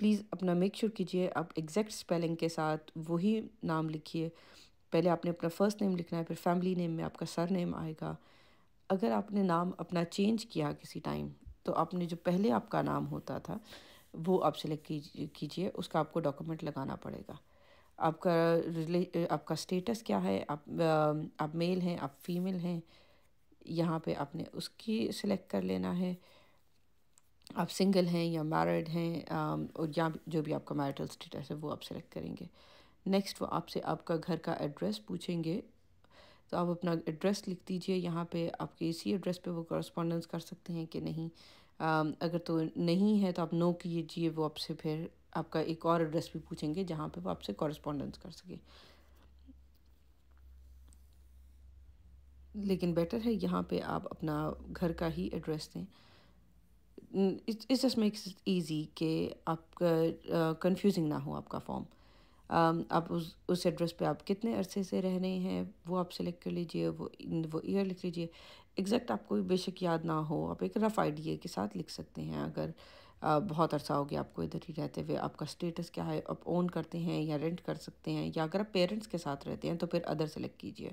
Please اپنا make sure کیجیے آپ ایگزیکٹ اسپیلنگ کے ساتھ وہی نام لکھیے. پہلے آپ نے اپنا فرسٹ نیم لکھنا ہے، پھر فیملی نیم میں آپ کا سر نیم آئے گا. اگر آپ نے نام اپنا چینج کیا کسی ٹائم تو آپ نے جو پہلے آپ کا نام ہوتا تھا وہ آپ سلیکٹ کیجیے، اس کا آپ کو ڈاکومنٹ لگانا پڑے گا. آپ کا آپ کا اسٹیٹس کیا ہے، آپ میل ہیں آپ فیمیل ہیں، یہاں پہ آپ نے اس کی سلیکٹ کر لینا ہے. آپ سنگل ہیں یا میرڈ ہیں، اور یا جو بھی آپ کا میرٹل اسٹیٹس ہے وہ آپ سلیکٹ کریں گے. نیکسٹ وہ آپ سے آپ کا گھر کا ایڈریس پوچھیں گے، تو آپ اپنا ایڈریس لکھ دیجئے. یہاں پہ آپ کے اسی ایڈریس پہ وہ کورسپونڈنس کر سکتے ہیں کہ نہیں. اگر تو نہیں ہے تو آپ نو کیجیے، وہ آپ سے پھر آپ کا ایک اور ایڈریس بھی پوچھیں گے جہاں پہ وہ آپ سے کورسپونڈنس کر سکے. لیکن بیٹر ہے یہاں پہ آپ اپنا گھر کا ہی ایڈریس دیں. اٹس جسٹ میکس ایزی کہ آپ کا کنفیوزنگ نہ ہو آپ کا فارم. آپ اس ایڈریس پہ آپ کتنے عرصے سے رہ رہے ہیں وہ آپ سلیکٹ کر لیجئے، وہ ایئر لکھ لیجئے. ایگزیکٹ آپ کو بے شک یاد نہ ہو، آپ ایک رف آئیڈیا کے ساتھ لکھ سکتے ہیں. اگر بہت عرصہ ہو گیا آپ کو ادھر ہی رہتے ہوئے، آپ کا اسٹیٹس کیا ہے، آپ اون کرتے ہیں یا رینٹ کر سکتے ہیں، یا اگر آپ پیرنٹس کے ساتھ رہتے ہیں تو پھر ادر سلیکٹ کیجئے.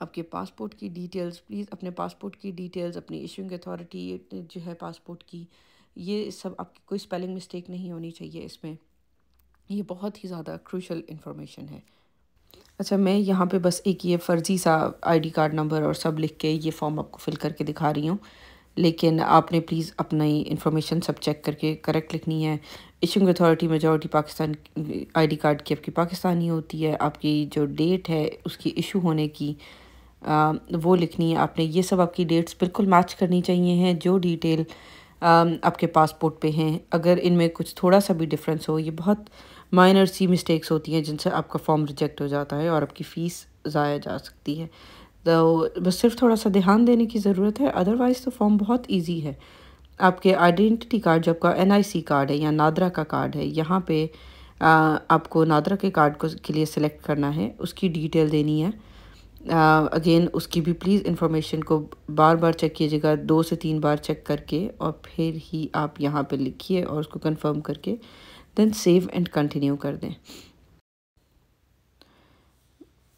آپ کے پاسپورٹ کی ڈیٹیلز، پلیز اپنے پاسپورٹ کی ڈیٹیلز، اپنی ایشوئنگ اتھارٹی جو ہے پاسپورٹ کی، یہ سب آپ کی کوئی اسپیلنگ مسٹیک نہیں ہونی چاہیے اس میں. یہ بہت ہی زیادہ کروشل انفارمیشن ہے. اچھا، میں یہاں پہ بس ایک یہ فرضی سا آئی ڈی کارڈ نمبر اور سب لکھ کے یہ فارم آپ کو فل کر کے دکھا رہی ہوں، لیکن آپ نے پلیز اپنی انفارمیشن سب چیک کر کے کریکٹ لکھنی ہے. Issuing authority majority Pakistan, I D card کی آپ کی پاکستانی ہوتی ہے. آپ کی جو ڈیٹ ہے اس کی ایشو ہونے کی وہ لکھنی ہے آپ نے. یہ سب آپ کی ڈیٹس بالکل میچ کرنی چاہیے ہیں جو ڈیٹیل آپ کے پاسپورٹ پہ ہیں. اگر ان میں کچھ تھوڑا سا بھی ڈفرینس ہو، یہ بہت مائنر سی مسٹیکس ہوتی ہیں جن سے آپ کا فارم ریجیکٹ ہو جاتا ہے اور آپ کی فیس ضائع جا سکتی ہے. تو بس صرف تھوڑا سا دھیان دینے کی ضرورت ہے، ادروائز تو فارم بہت ایزی ہے. آپ کے آئیڈینٹی کارڈ، جو آپ کا NIC کارڈ ہے یا نادرا کا کارڈ ہے، یہاں پہ آپ کو نادرا کے کارڈ کے لیے سلیکٹ کرنا ہے، اس کی ڈیٹیل دینی ہے. اگین اس کی بھی پلیز انفارمیشن کو بار بار چیک کیجیے گا، 2 سے 3 بار چیک کر کے، اور پھر ہی آپ یہاں پہ لکھیے اور اس کو کنفرم کر کے دین سیو اینڈ کنٹینیو کر دیں.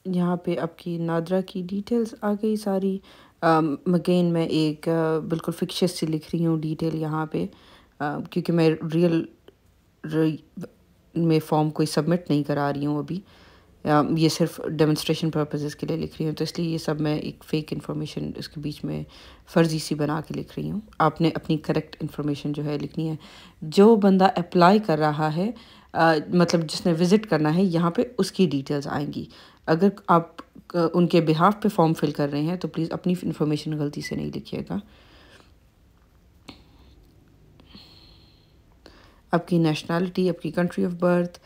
یہاں پہ آپ کی نادرا کی ڈیٹیلز آ گئی ساری. اگین میں ایک بالکل فکشس سے لکھ رہی ہوں ڈیٹیل یہاں پہ، کیونکہ میں ریئل میں فارم کوئی سبمٹ نہیں کرا رہی ہوں ابھی. یہ صرف ڈیمونسٹریشن پرپزز کے لیے لکھ رہی ہوں، تو اس لیے یہ سب میں ایک فیک انفارمیشن اس کے بیچ میں فرضی سی بنا کے لکھ رہی ہوں. آپ نے اپنی کریکٹ انفارمیشن جو ہے لکھنی ہے. جو بندہ اپلائی کر رہا ہے، مطلب جس نے وزٹ کرنا ہے یہاں پہ، اس کی ڈیٹیلز آئیں گی. اگر آپ ان کے بہاف پہ فارم فل کر رہے ہیں تو پلیز اپنی انفارمیشن غلطی سے نہیں لکھیے گا. آپ کی نیشنلٹی، آپ کی کنٹری آف برتھ،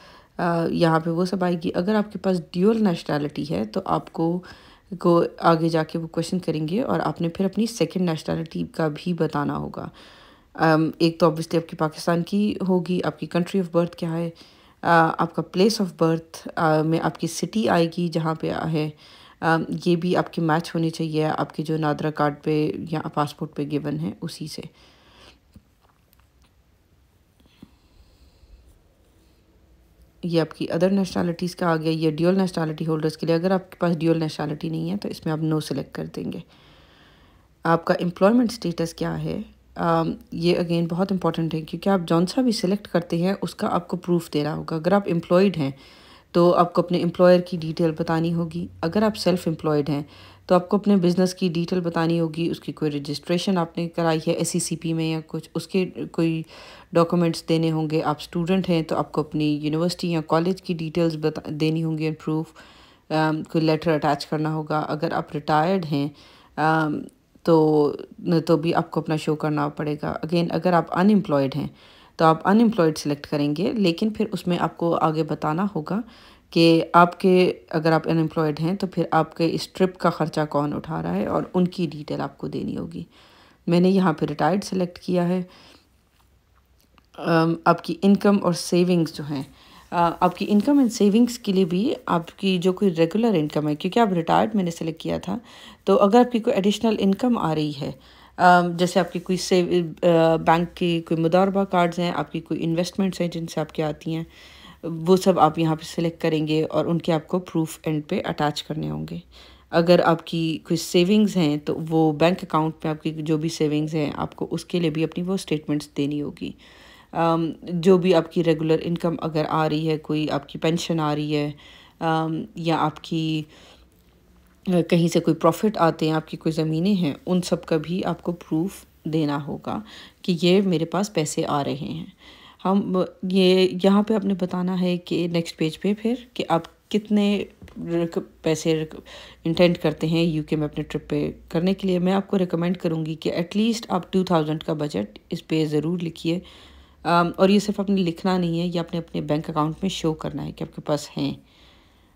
یہاں پہ وہ سب آئے گی. اگر آپ کے پاس ڈیول نیشنلٹی ہے تو آپ کو آگے جا کے وہ کویشچن کریں گے، اور آپ نے پھر اپنی سیکنڈ نیشنلٹی کا بھی بتانا ہوگا. ایک تو اوبویسلی آپ کی پاکستان کی ہوگی، آپ کی کنٹری آف برتھ کیا ہے، آپ کا پلیس آف برتھ میں آپ کی سٹی آئے گی جہاں پہ ہے. یہ بھی آپ کی میچ ہونی چاہیے آپ کے جو نادرا کارڈ پہ یا پاسپورٹ پہ گیون ہے اسی سے. یہ آپ کی ادر نیشنلٹیز کا آ گیا. یہ ڈیول نیشنلٹی ہولڈرس کے لیے، اگر آپ کے پاس ڈیول نیشنلٹی نہیں ہے تو اس میں آپ نو سلیکٹ کر دیں گے. آپ کا امپلائمنٹ سٹیٹس کیا ہے، یہ اگین بہت امپورٹنٹ ہے، کیونکہ آپ جون سا بھی سلیکٹ کرتے ہیں اس کا آپ کو پروف دینا ہوگا. اگر آپ امپلائڈ ہیں تو آپ کو اپنے امپلائر کی ڈیٹیل بتانی ہوگی. اگر آپ سیلف امپلائڈ ہیں تو آپ کو اپنے بزنس کی ڈیٹیل بتانی ہوگی. اس کی کوئی رجسٹریشن آپ نے کرائی ہے SECP میں یا کچھ، اس کے کوئی ڈاکومنٹس دینے ہوں گے. آپ اسٹوڈنٹ ہیں تو آپ کو اپنی یونیورسٹی یا کالج کی ڈیٹیلز دینی ہوں گی اینڈ پروف. کوئی لیٹر اٹیچ کرنا ہوگا. اگر آپ ریٹائرڈ ہیں تو بھی آپ کو اپنا شو کرنا پڑے گا. اگین اگر آپ ان امپلائڈ ہیں تو آپ ان امپلائڈ سلیکٹ کریں گے، لیکن پھر اس میں آپ کو آگے بتانا ہوگا کہ آپ کے، اگر آپ ان امپلائڈ ہیں تو پھر آپ کے اس ٹرپ کا خرچہ کون اٹھا رہا ہے، اور ان کی ڈیٹیل آپ کو دینی ہوگی. میں نے یہاں پہ ریٹائرڈ سلیکٹ کیا ہے. آپ کی انکم اور سیونگز جو ہیں، آپ کی انکم اینڈ سیونگز کے لیے بھی آپ کی جو کوئی ریگولر انکم ہے، کیونکہ آپ ریٹائرڈ میں نے سلیکٹ کیا تھا، تو اگر آپ کی کوئی ایڈیشنل انکم آ رہی ہے جیسے آپ کی کوئی بینک کی کوئی مداربہ کارڈز ہیں، آپ کی کوئی انویسٹمنٹس ہیں جن سے آپ کی آتی ہیں، وہ سب آپ یہاں پہ سلیکٹ کریں گے اور ان کے آپ کو پروف اینڈ پہ اٹیچ کرنے ہوں گے۔ اگر آپ کی کوئی سیونگز ہیں تو وہ بینک اکاؤنٹ میں آپ کی جو بھی سیونگز ہیں آپ کو اس کے لیے بھی اپنی وہ اسٹیٹمنٹس دینی ہوگی۔ جو بھی آپ کی ریگولر انکم اگر آ رہی ہے، کوئی آپ کی پینشن آ رہی ہے، یا آپ کی کہیں سے کوئی پروفٹ آتے ہیں، آپ کی کوئی زمینیں ہیں، ان سب کا بھی آپ کو پروف دینا ہوگا کہ یہ میرے پاس پیسے آ رہے ہیں۔ یہ یہاں پہ آپ نے بتانا ہے کہ نیکسٹ پیج پہ پھر کہ آپ کتنے پیسے انٹینڈ کرتے ہیں یو کے میں اپنے ٹرپ پہ کرنے کے لیے۔ میں آپ کو ریکمینڈ کروں گی کہ ایٹ لیسٹ آپ 2000 کا بجٹ اس پہ ضرور لکھیے، اور یہ صرف آپ نے لکھنا نہیں ہے، یہ آپ نے اپنے بینک اکاؤنٹ میں شو کرنا ہے کہ آپ کے پاس ہیں۔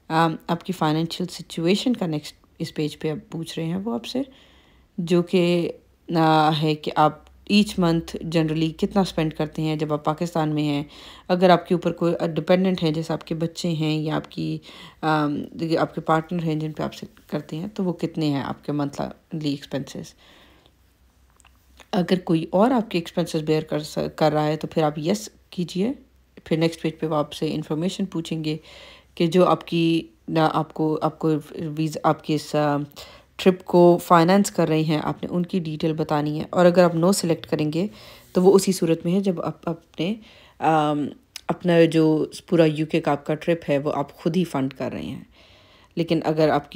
آپ کی فائنینشیل سچویشن کا نیکسٹ اس پیج پہ آپ پوچھ رہے ہیں وہ آپ سے، جو کہ ہے کہ آپ ایچ منتھ جنرلی کتنا اسپینڈ کرتے ہیں جب آپ پاکستان میں ہیں۔ اگر آپ کے اوپر کوئی ڈپینڈنٹ ہے، جیسے آپ کے بچے ہیں یا آپ کے پارٹنر ہیں جن پہ آپ سے کرتے ہیں، تو وہ کتنے ہیں آپ کے منتھلی ایکسپینسز۔ اگر کوئی اور آپ کے ایکسپینسز بیئر کر رہا ہے تو پھر آپ یس کیجئے۔ پھر نیکسٹ پیج پہ وہ آپ سے انفارمیشن پوچھیں گے کہ جو آپ کو ویزا آپ کی اس ٹرپ کو فائنانس کر رہے ہیں، آپ نے ان کی ڈیٹیل بتانی ہے۔ اور اگر آپ نو سلیکٹ کریں گے تو وہ اسی صورت میں ہے جب آپ اپنا جو پورا یو کے کا آپ کا ٹرپ ہے وہ آپ خود ہی فنڈ کر رہے ہیں۔ لیکن اگر آپ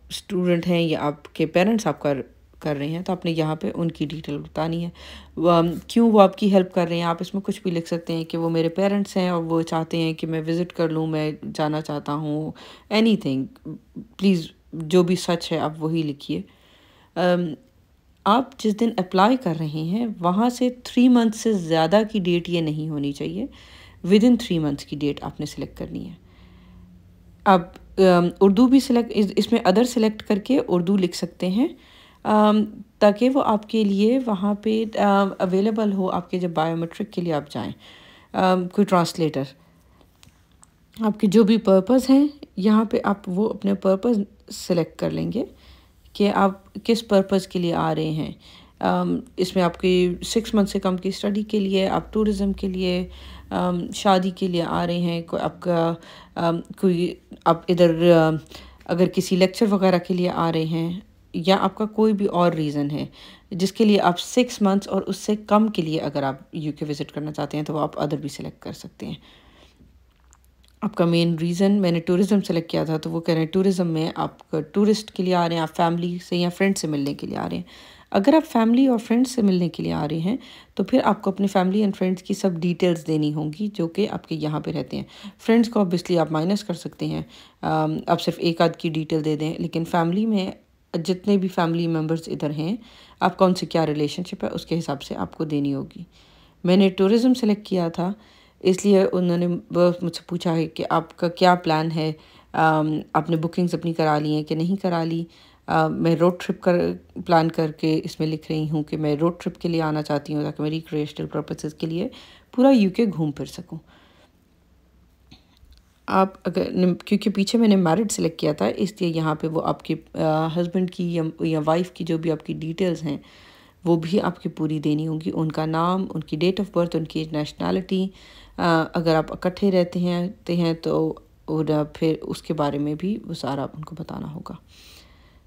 اسٹوڈنٹ ہیں یا آپ کے پیرنٹس آپ کر رہے ہیں تو آپ نے یہاں پہ ان کی ڈیٹیل بتانی ہے، کیوں وہ آپ کی ہیلپ کر رہے ہیں۔ آپ اس میں کچھ بھی لکھ سکتے ہیں کہ وہ میرے پیرنٹس ہیں اور وہ چاہتے ہیں کہ میں وزٹ کر لوں، میں جانا چاہتا ہوں، اینی تھنگ، پلیز جو بھی سچ ہے آپ وہی لکھیے۔ آپ جس دن اپلائی کر رہے ہیں وہاں سے 3 منتھ سے زیادہ کی ڈیٹ یہ نہیں ہونی چاہیے، ود ان 3 منتھس کی ڈیٹ آپ نے سلیکٹ کرنی ہے۔ آپ اردو بھی اس میں ادر سلیکٹ کر کے اردو لکھ سکتے ہیں، تاکہ وہ آپ کے لیے وہاں پہ اویلیبل ہو آپ کے جب بایو میٹرک کے لیے آپ جائیں، کوئی ٹرانسلیٹر۔ آپ کے جو بھی پرپز ہیں یہاں پہ آپ وہ اپنے پرپز سلیکٹ کر لیں گے کہ آپ کس پرپز کے لیے آ رہے ہیں۔ اس میں آپ کی 6 منتھ سے کم کی اسٹڈی کے لیے، آپ ٹورزم کے لیے، شادی کے لیے آ رہے ہیں، کوئی آپ ادھر اگر کسی لیکچر وغیرہ کے لیے آ رہے ہیں، یا آپ کا کوئی بھی اور ریزن ہے جس کے لیے آپ 6 منتھس اور اس سے کم کے لیے اگر آپ یو کے وزٹ کرنا چاہتے ہیں تو وہ آپ ادر بھی سلیکٹ کر سکتے ہیں۔ آپ کا مین ریزن، میں نے ٹورزم سلیکٹ کیا تھا تو وہ کہہ رہے ہیں ٹورزم میں آپ ٹورسٹ کے لیے آ رہے ہیں، آپ فیملی سے یا فرینڈ سے ملنے کے لیے آ رہے ہیں۔ اگر آپ فیملی اور فرینڈس سے ملنے کے لیے آ رہے ہیں تو پھر آپ کو اپنی فیملی اینڈ فرینڈس کی سب ڈیٹیلز دینی ہوں گی جو کہ آپ کے یہاں پہ رہتے ہیں۔ فرینڈس کو اوبیسلی آپ مائنس کر سکتے ہیں، آپ صرف ایک آدھ کی ڈیٹیل دے دیں، لیکن فیملی میں جتنے بھی فیملی ممبرس ادھر ہیں آپ کا ان سے کیا ریلیشن شپ ہے اس کے حساب سے آپ کو دینی ہوگی۔ میں نے ٹورزم سلیکٹ کیا تھا، اس لیے انہوں نے مجھ سے پوچھا ہے کہ آپ کا کیا پلان ہے، آپ نے بکنگز اپنی کرا لی ہیں کہ نہیں کرا لی۔ میں روڈ ٹرپ پلان کر کے اس میں لکھ رہی ہوں کہ میں روڈ ٹرپ کے لیے آنا چاہتی ہوں تاکہ میں ریکریشنل پرپسز کے لیے پورا یو کے گھوم پھر سکوں۔ آپ کیونکہ پیچھے میں نے میرڈ سلیکٹ کیا تھا اس لیے یہاں پہ وہ آپ کے ہسبینڈ کی یا وائف کی جو بھی آپ کی ڈیٹیلز ہیں وہ بھی آپ کی پوری دینی ہوں گی، ان کا نام، ان کی ڈیٹ آف برتھ، ان کی نیشنلٹی، اگر آپ اکٹھے رہتے ہیں تو پھر اس کے بارے میں بھی وہ سارا ان کو بتانا ہوگا۔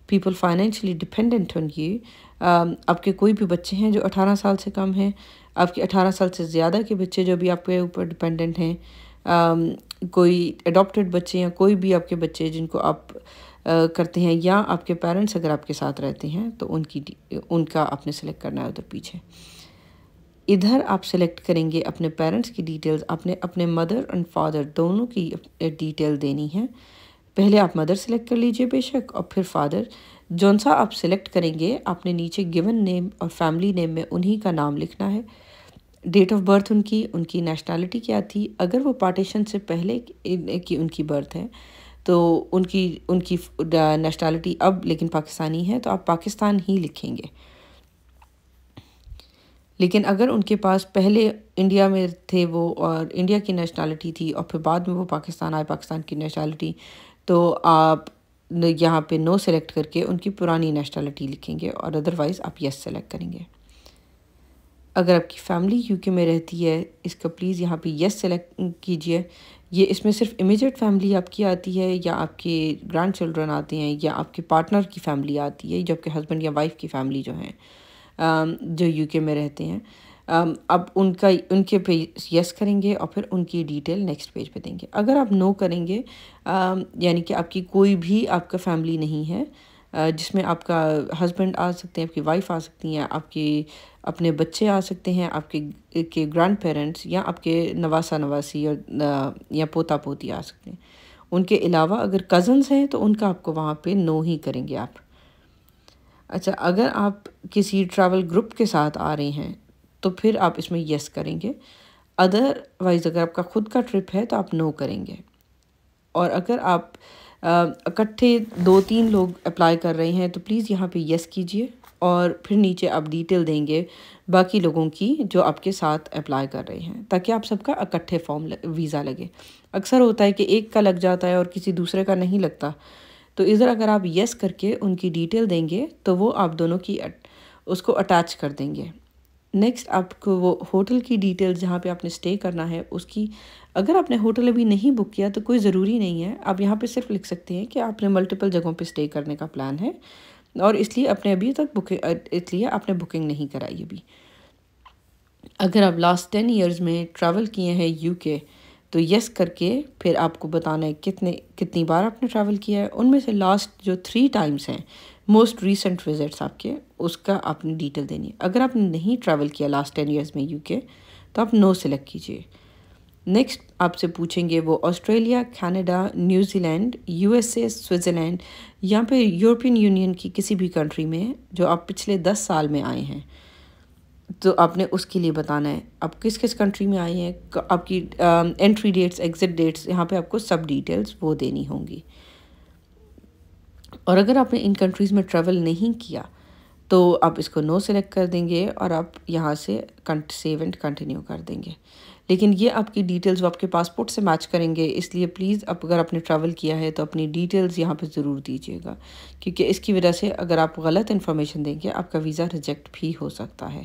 People financially dependent on you, آپ کے کوئی بھی بچے ہیں جو 18 سال سے کم ہیں، آپ کے 18 سال سے زیادہ کے بچے جو بھی آپ کے اوپر ڈپینڈنٹ ہیں، کوئی اڈاپٹیڈ بچے یا کوئی بھی آپ کے بچے جن کو آپ کرتے ہیں، یا آپ کے پیرنٹس اگر آپ کے ساتھ رہتے ہیں تو ان کا آپ نے سلیکٹ کرنا ہے ادھر پیچھے۔ ادھر آپ سلیکٹ کریں گے اپنے پیرنٹس کی ڈیٹیلز، اپنے مدر اینڈ فادر دونوں کی ڈیٹیل دینی ہے۔ پہلے آپ مدر سلیکٹ کر لیجئے بے شک، اور پھر فادر۔ جون سا آپ سلیکٹ کریں گے آپ نے نیچے گیون نیم اور فیملی نیم میں انہی کا نام لکھنا ہے، ڈیٹ آف برتھ ان کی نیشنلٹی کیا تھی، اگر وہ پارٹیشن سے پہلے کی ان کی برتھ ہے تو ان کی نیشنلٹی اب لیکن پاکستانی ہے تو آپ پاکستان ہی لکھیں گے۔ لیکن اگر ان کے پاس پہلے انڈیا میں تھے وہ اور انڈیا کی نیشنلٹی تھی اور پھر بعد میں وہ پاکستان آئے، پاکستان کی نیشنلٹی، تو آپ یہاں پہ نو سلیکٹ کر کے ان کی پرانی نیشنلٹی لکھیں گے، اور ادروائز آپ یس سلیکٹ کریں گے۔ اگر آپ کی فیملی یو کے میں رہتی ہے، اس کا پلیز یہاں پہ یس سلیکٹ کیجئے۔ یہ اس میں صرف امیجیٹ فیملی آپ کی آتی ہے، یا آپ کے گرینڈ چلڈرن آتے ہیں، یا آپ کے پارٹنر کی فیملی آتی ہے، جو آپ کے ہسبینڈ یا وائف کی فیملی جو ہیں جو یو کے میں رہتے ہیں۔ اب ان کے پہ یس کریں گے، اور پھر ان کی ڈیٹیل نیکسٹ پیج پہ دیں گے۔ اگر آپ نو کریں گے، یعنی کہ آپ کی کوئی بھی آپ کا فیملی نہیں ہے جس میں آپ کا ہسبینڈ آ سکتے ہیں، آپ کی وائف آ سکتی ہیں، آپ کے اپنے بچے آ سکتے ہیں، آپ کے گرینڈ پیرنٹس، یا آپ کے نواسا نواسی یا پوتا پوتی آ سکتے ہیں۔ ان کے علاوہ اگر کزنس ہیں تو ان کا آپ کو وہاں پہ نو ہی کریں گے آپ۔ اچھا، اگر آپ کسی ٹریول گروپ کے ساتھ آ رہے ہیں تو پھر آپ اس میں یس کریں گے۔ ادروائز اگر آپ کا خود کا ٹرپ ہے تو آپ نو کریں گے۔ اور اگر آپ اکٹھے 2-3 لوگ اپلائی کر رہے ہیں تو پلیز یہاں پہ یس کیجئے، اور پھر نیچے آپ ڈیٹیل دیں گے باقی لوگوں کی جو آپ کے ساتھ اپلائی کر رہے ہیں، تاکہ آپ سب کا اکٹھے ویزا لگے۔ اکثر ہوتا ہے کہ ایک کا لگ جاتا ہے اور کسی دوسرے کا نہیں لگتا، تو ادھر اگر آپ یس کر کے ان کی ڈیٹیل دیں گے تو وہ آپ دونوں کی اس کو اٹیچ کر دیں گے۔ نیکسٹ آپ کو وہ ہوٹل کی ڈیٹیل جہاں پہ آپ نے اسٹے کرنا ہے اس کی، اگر آپ نے ہوٹل ابھی نہیں بک کیا تو کوئی ضروری نہیں ہے، آپ یہاں پہ صرف لکھ سکتے ہیں کہ آپ نے ملٹیپل جگہوں پہ اسٹے کرنے کا پلان ہے، اور اس لیے آپ نے بکنگ نہیں کرائی ابھی۔ اگر آپ لاسٹ 10 ایئرز میں ٹریول کیے ہیں یو کے تو یس کر کے پھر آپ کو بتانا ہے کتنی بار آپ نے ٹریول کیا ہے، ان میں سے لاسٹ جو 3 ٹائمز ہیں موسٹ ریسنٹ وزٹس آپ کے، اس کا آپ نے ڈیٹیل دینی ہے۔ اگر آپ نے نہیں ٹریول کیا لاسٹ 10 ایئرز میں یو کے تو آپ نو سلیکٹ کیجئے۔ نیکسٹ آپ سے پوچھیں گے وہ Australia, Canada, New Zealand, U S A, Switzerland, یہاں پہ یورپین یونین کی کسی بھی کنٹری میں جو آپ پچھلے 10 سال میں آئے ہیں، تو آپ نے اس کے لیے بتانا ہے آپ کس کنٹری میں آئے ہیں، آپ کی انٹری ڈیٹس، ایگزٹ ڈیٹس، یہاں پہ آپ کو سب ڈیٹیلز وہ دینی ہوں گی۔ اور اگر آپ نے ان کنٹریز میں ٹریول نہیں کیا تو آپ اس کو نو سلیکٹ کر دیں گے، اور آپ یہاں سے سیو اینڈ کنٹینیو کر دیں گے۔ لیکن یہ آپ کی ڈیٹیلز وہ آپ کے پاسپورٹ سے میچ کریں گے، اس لیے پلیز اگر آپ نے ٹریول کیا ہے تو اپنی ڈیٹیلز یہاں پہ ضرور دیجیے گا، کیونکہ اس کی وجہ سے اگر آپ غلط انفارمیشن دیں گے آپ کا ویزا ریجیکٹ بھی ہو سکتا ہے۔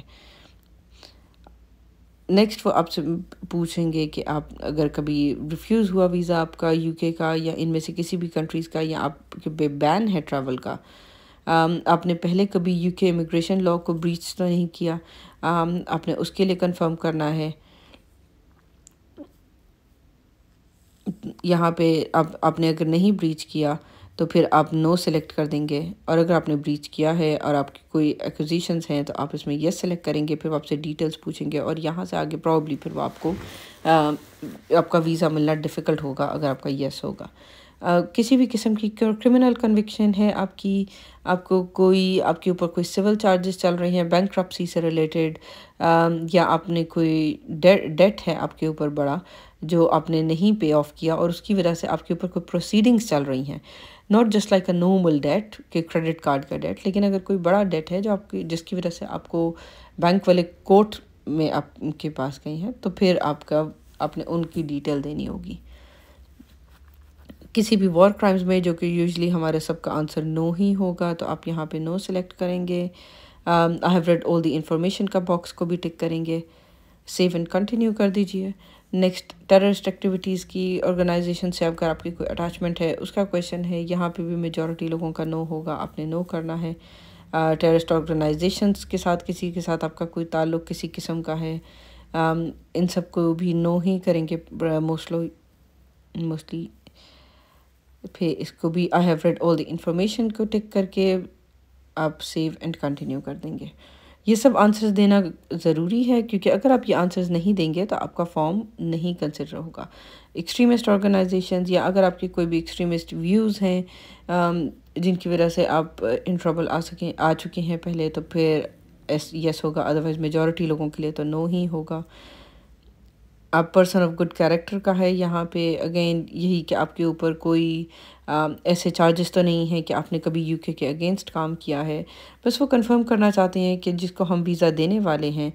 نیکسٹ وہ آپ سے پوچھیں گے کہ آپ اگر کبھی ریفیوز ہوا ویزا آپ کا یو کے کا، یا ان میں سے کسی بھی کنٹریز کا، یا آپ کے بین ہے ٹریول کا، آپ نے پہلے کبھی یو کے امیگریشن لاء کو بریچ تو نہیں کیا، آپ نے اس کے لیے کنفرم کرنا ہے۔ یہاں پہ آپ نے اگر نہیں بریچ کیا تو پھر آپ نو سلیکٹ کر دیں گے، اور اگر آپ نے بریچ کیا ہے اور آپ کی کوئی ایکوزیشنز ہیں تو آپ اس میں یس سلیکٹ کریں گے، پھر وہ آپ سے ڈیٹیلز پوچھیں گے، اور یہاں سے آگے پرابلی پھر وہ آپ کو آپ کا ویزا ملنا ڈیفیکلٹ ہوگا اگر آپ کا یس ہوگا۔ کسی بھی قسم کی کرمنل کنوکشن ہے آپ کو کوئی آپ کے اوپر کوئی سول چارجز چل رہے ہیں بینکرپسی سے ریلیٹڈ، یا آپ نے کوئی ڈیٹ ہے آپ کے اوپر بڑا جو آپ نے نہیں پے آف کیا، اور اس کی وجہ سے آپ کے اوپر کوئی پروسیڈنگز چل رہی ہیں، not just like a normal date کہ کریڈٹ کارڈ کا ڈیٹ، لیکن اگر کوئی بڑا ڈیٹ ہے جس کی وجہ سے آپ کو بینک والے کورٹ میں آپ کے پاس گئی ہیں، تو پھر آپ نے ان کی ڈیٹیل دینی ہوگی۔ کسی بھی وار کرائمز میں، جو کہ یوزلی ہمارے سب کا آنسر نو ہی ہوگا، تو آپ یہاں پہ نو سلیکٹ کریں گے۔ I have read all the information کا باکس کو بھی ٹک کریں گے، سیو اینڈ کنٹینیو کر دیجئے۔ نیکسٹ ٹیررسٹ ایکٹیویٹیز کی آرگنائزیشن سے اگر آپ کی کوئی اٹیچمنٹ ہے اس کا کویشچن ہے، یہاں پہ بھی میجورٹی لوگوں کا نو ہوگا، آپ نے نو کرنا ہے۔ ٹیررسٹ آرگنائزیشنس کے ساتھ کسی کے ساتھ آپ کا کوئی تعلق کسی قسم کا ہے، ان سب کو بھی نو ہی کریں گے موسٹلی۔ پھر اس کو بھی I have read all the information کو ٹک کر کے آپ سیو اینڈ کنٹینیو کر دیں گے۔ یہ سب آنسرز دینا ضروری ہے، کیونکہ اگر آپ یہ آنسرز نہیں دیں گے تو آپ کا فارم نہیں کنسیڈر ہوگا۔ ایکسٹریمسٹ آرگنائزیشنز، یا اگر آپ کی کوئی بھی ایکسٹریمسٹ ویوز ہیں جن کی وجہ سے آپ ان ٹربل آ چکے ہیں پہلے، تو پھر یس ہوگا، ادروائز میجورٹی لوگوں کے لیے تو نو ہی ہوگا۔ آپ پرسن آف گڈ کیریکٹر کا ہے یہاں پہ اگین یہی کہ آپ کے اوپر کوئی ایسے چارجز تو نہیں ہیں کہ آپ نے کبھی یو کے اگینسٹ کام کیا ہے، بس وہ کنفرم کرنا چاہتے ہیں کہ جس کو ہم ویزا دینے والے ہیں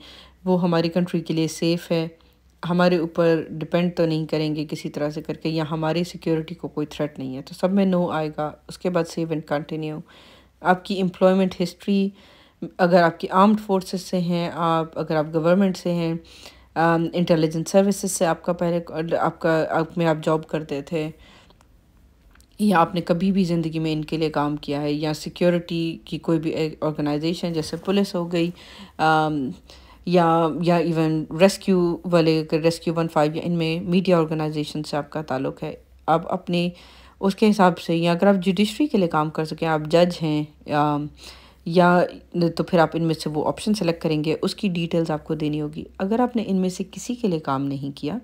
وہ ہماری کنٹری کے لیے سیف ہے، ہمارے اوپر ڈپینڈ تو نہیں کریں گے کسی طرح سے کر کے، یا ہماری سیکیورٹی کو کوئی تھریٹ نہیں ہے، تو سب میں نو آئے گا۔ اس کے بعد سیو اینڈ کنٹینیو۔ آپ کی امپلائمنٹ ہسٹری، اگر آپ کی آرمڈ فورسز سے ہیں، اگر آپ گورنمنٹ سے ہیں، انٹیلیجنس سروسز سے آپ کا پہلے آپ میں آپ جاب کرتے تھے، یا آپ نے کبھی بھی زندگی میں ان کے لیے کام کیا ہے، یا سیکیورٹی کی کوئی بھی آرگنائزیشن جیسے پولیس ہو گئی، یا ایون ریسکیو والے، ریسکیو 15 یا ان میں میڈیا آرگنائزیشن سے آپ کا تعلق ہے، آپ اپنے اس کے حساب سے، یا اگر آپ جوڈیشری کے لیے کام کر سکیں، آپ جج ہیں، یا تو پھر آپ ان میں سے وہ آپشن سلیکٹ کریں گے، اس کی ڈیٹیلز آپ کو دینی ہوگی۔ اگر آپ نے ان میں سے کسی کے لیے کام نہیں کیا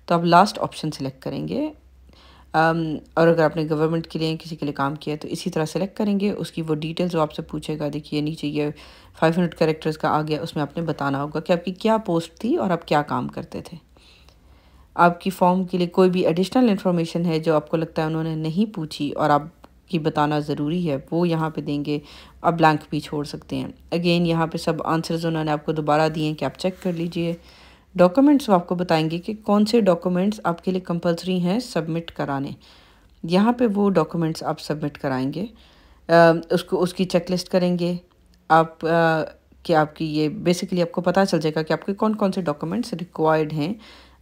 تو آپ لاسٹ آپشن سلیکٹ کریں گے، اور اگر آپ نے گورنمنٹ کے لیے کسی کے لیے کام کیا تو اسی طرح سلیکٹ کریں گے۔ اس کی وہ ڈیٹیلز جو آپ سے پوچھے گا، دیکھیے نیچے یہ 500 کریکٹرز کا آ گیا، اس میں آپ نے بتانا ہوگا کہ آپ کی کیا پوسٹ تھی اور آپ کیا کام کرتے تھے۔ آپ کی فارم کے لیے کوئی بھی ایڈیشنل انفارمیشن ہے جو آپ کو لگتا ہے انہوں نے نہیں پوچھی اور آپ کی بتانا ضروری ہے، وہ یہاں پہ دیں گے، آپ بلینک بھی چھوڑ سکتے ہیں۔ اگین یہاں پہ سب آنسرز انہوں نے آپ کو دوبارہ دیے ہیں کہ آپ چیک کر لیجئے۔ ڈاکومنٹس وہ آپ کو بتائیں گے کہ کون سے ڈاکومنٹس آپ کے لیے کمپلسری ہیں سبمٹ کرانے، یہاں پہ وہ ڈاکومنٹس آپ سبمٹ کرائیں گے، اس کی چیک لسٹ کریں گے آپ، کہ آپ کی یہ بیسیکلی آپ کو پتہ چل جائے گا کہ آپ کے کون کون سے ڈاکومنٹس ریکوائرڈ ہیں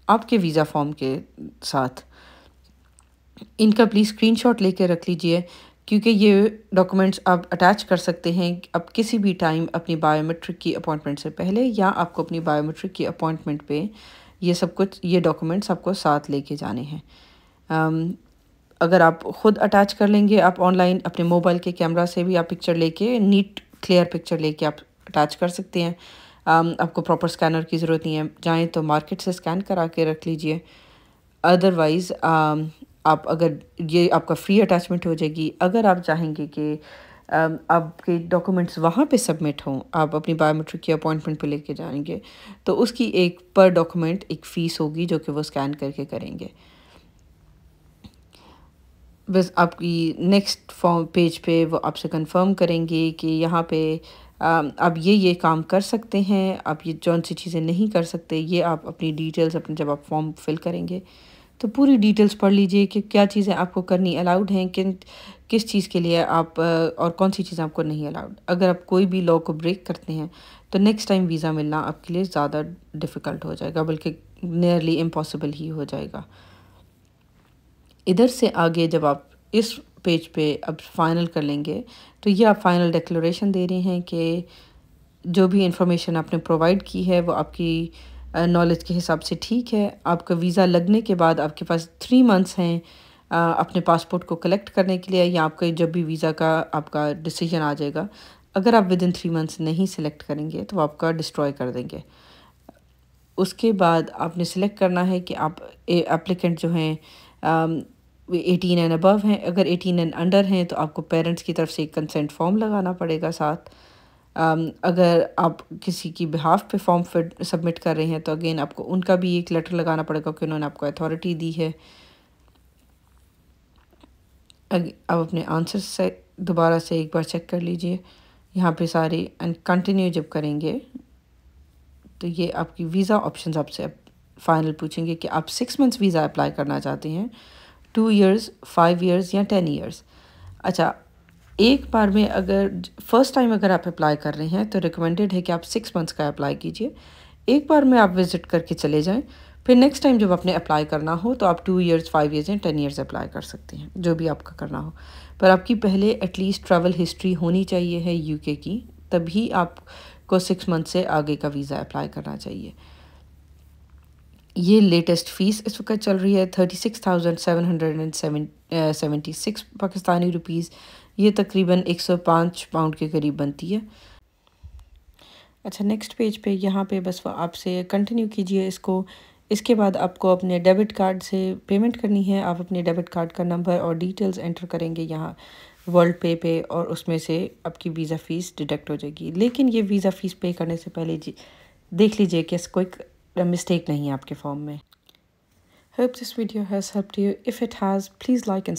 آپ کے ویزا فارم کے ساتھ۔ ان کا پلیز اسکرین شاٹ لے کے رکھ لیجئے، کیونکہ یہ ڈاکومنٹس آپ اٹیچ کر سکتے ہیں اب کسی بھی ٹائم اپنی بایو میٹرک کی اپوائنٹمنٹ سے پہلے، یا آپ کو اپنی بایو میٹرک کی اپوائنٹمنٹ پہ یہ سب کچھ، یہ ڈاکومنٹس آپ کو ساتھ لے کے جانے ہیں۔ اگر آپ خود اٹیچ کر لیں گے، آپ آن لائن اپنے موبائل کے کیمرہ سے بھی آپ پکچر لے کے، نیٹ کلیئر پکچر لے کے آپ اٹیچ کر سکتے ہیں۔ آپ کو پراپر اسکینر کی ضرورت نہیں ہے، جائیں تو مارکیٹ سے اسکین کرا کے رکھ لیجئے۔ ادروائز آپ اگر یہ آپ کا فری اٹیچمنٹ ہو جائے گی، اگر آپ چاہیں گے کہ آپ کے ڈاکومنٹس وہاں پہ سبمٹ ہوں، آپ اپنی بایو میٹرک کی اپوائنٹمنٹ پہ لے کے جائیں گے، تو اس کی ایک پر ڈاکومنٹ ایک فیس ہوگی جو کہ وہ اسکین کر کے کریں گے۔ بس آپ کی نیکسٹ فارم پیج پہ وہ آپ سے کنفرم کریں گے کہ یہاں پہ آپ یہ کام کر سکتے ہیں، آپ یہ جون سی چیزیں نہیں کر سکتے، یہ آپ اپنی ڈیٹیلز جب آپ فارم فل کریں گے تو پوری ڈیٹیلز پڑھ لیجئے کہ کیا چیزیں آپ کو کرنی الاؤڈ ہیں، کس چیز کے لیے آپ، اور کون سی چیزیں آپ کو نہیں الاؤڈ۔ اگر آپ کوئی بھی لاء کو بریک کرتے ہیں تو نیکسٹ ٹائم ویزا ملنا آپ کے لیے زیادہ ڈیفیکلٹ ہو جائے گا، بلکہ نیئرلی امپاسبل ہی ہو جائے گا۔ ادھر سے آگے جب آپ اس پیج پہ اب فائنل کر لیں گے تو یہ آپ فائنل ڈیکلریشن دے رہے ہیں کہ جو بھی انفارمیشن آپ نے پرووائڈ کی ہے وہ آپ کی نالج کے حساب سے ٹھیک ہے۔ آپ کا ویزا لگنے کے بعد آپ کے پاس 3 منتھس ہیں اپنے پاسپورٹ کو کلیکٹ کرنے کے لیے، یا آپ کا جب بھی ویزا کا آپ کا ڈیسیجن آ جائے گا، اگر آپ ودن 3 منتھس نہیں سلیکٹ کریں گے تو آپ کا ڈسٹروائے کر دیں گے۔ اس کے بعد آپ نے سلیکٹ کرنا ہے کہ آپ اپلیکنٹ جو ہیں 18 اینڈ ابو ہیں، اگر 18 اینڈ انڈر ہیں تو آپ کو پیرنٹس کی طرف سے ایک کنسنٹ فارم لگانا پڑے گا ساتھ۔ اگر آپ کسی کی بہاف پہ فارم سبمٹ کر رہے ہیں تو اگین آپ کو ان کا بھی ایک لیٹر لگانا پڑے گا کہ انہوں نے آپ کو اتھارٹی دی ہے۔ آپ اپنے آنسر سے دوبارہ سے ایک بار چیک کر لیجئے یہاں پہ سارے، اینڈ کنٹینیو جب کریں گے تو یہ آپ کی ویزا آپشنز آپ سے فائنل پوچھیں گے کہ آپ 6 منتھس ویزا اپلائی کرنا چاہتے ہیں، 2 ایئرز، 5 ایئرز یا 10 ایئرز۔ اچھا، ایک بار میں اگر فرسٹ ٹائم اگر آپ اپلائی کر رہے ہیں تو ریکمینڈیڈ ہے کہ آپ 6 منتھس کا اپلائی کیجئے، ایک بار میں آپ وزٹ کر کے چلے جائیں، پھر نیکسٹ ٹائم جب آپ نے اپلائی کرنا ہو تو آپ 2 ایئرز، 5 ایئرز یا 10 ایئرز اپلائی کر سکتے ہیں، جو بھی آپ کا کرنا ہو۔ پر آپ کی پہلے ایٹ لیسٹ ٹریول ہسٹری ہونی چاہیے ہے UK کی، تبھی آپ کو 6 منتھ سے آگے کا ویزا اپلائی کرنا چاہیے۔ یہ لیٹسٹ فیس اس وقت چل رہی ہے 36,776 پاکستانی روپیز، یہ تقریباً 105 پاؤنڈ کے قریب بنتی ہے۔ اچھا، نیکسٹ پیج پہ یہاں پہ بس آپ سے کنٹینیو کیجئے اس کو۔ اس کے بعد آپ کو اپنے ڈیبٹ کارڈ سے پیمنٹ کرنی ہے، آپ اپنے ڈیبٹ کارڈ کا نمبر اور ڈیٹیلز انٹر کریں گے یہاں ورلڈ پے اور اس میں سے آپ کی ویزا فیس ڈیڈکٹ ہو جائے گی۔ لیکن یہ ویزا فیس پے کرنے سے پہلے دیکھ لیجئے کہ کوئی مسٹیک نہیں ہے آپ کے فارم میں۔ Hope this video has helped you. If it has, please like and